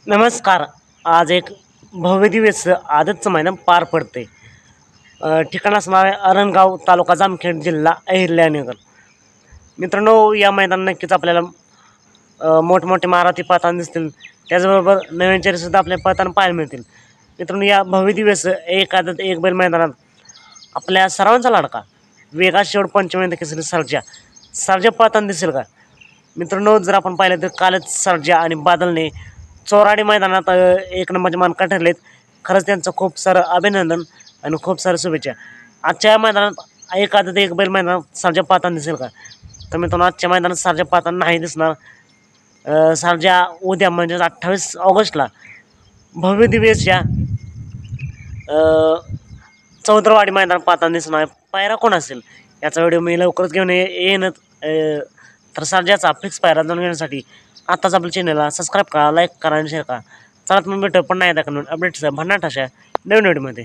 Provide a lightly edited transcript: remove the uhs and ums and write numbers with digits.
नमस्कार. आज एक भव्य दिव्य आदतचं मैदान पार पडते. ठिकाण असणार आहे अरणगाव, तालुका जामखेड, जिल्हा अहिल्यानगर. मित्रांनो, या मैदानात नक्कीच आपल्याला मोठमोठे मारुती पळताना दिसतील. त्याचबरोबर नवीन चेहरेसुद्धा आपल्याला पळताना पाहायला मिळतील. मित्रांनो, या भव्य दिव्य एक आदत एक बैल मैदानात आपल्या सर्वांचा लाडका वेगा शेवट पंचमहिंद केसरी सर्जा पळताना दिसेल का? मित्रांनो, जर आपण पाहिलं तर कालच सर्जा आणि बादलने चोराडी मैदानात एक नंबरचे मानकरी ठरलेत. खरंच त्यांचं खूप सारं अभिनंदन आणि खूप साऱ्या शुभेच्छा. आजच्या या मैदानात एक आदत एक बैल मैदानात सर्जा पाहताना दिसेल का? तर मित्रांनो, आजच्या मैदानात सर्जा पाहताना नाही दिसणार. सर्जा उद्या म्हणजे 28 ऑगस्टला भव्य दिव्यच्या चौदरवाडी मैदान पाहताना दिसणार. पायरा कोण असेल याचा व्हिडिओ मी लवकरच घेऊन येईनच. तर सर्जाचा फिक्स पायरा जाणून घेण्यासाठी आत्ताच आपल्या चॅनलला सबस्क्राईब करा, लाईक करा आणि शेअर करा. चला, मग भेटू पण नाही दाखवून अपडेट्स भन्नाट अशा नवीन व्हिडिओमध्ये.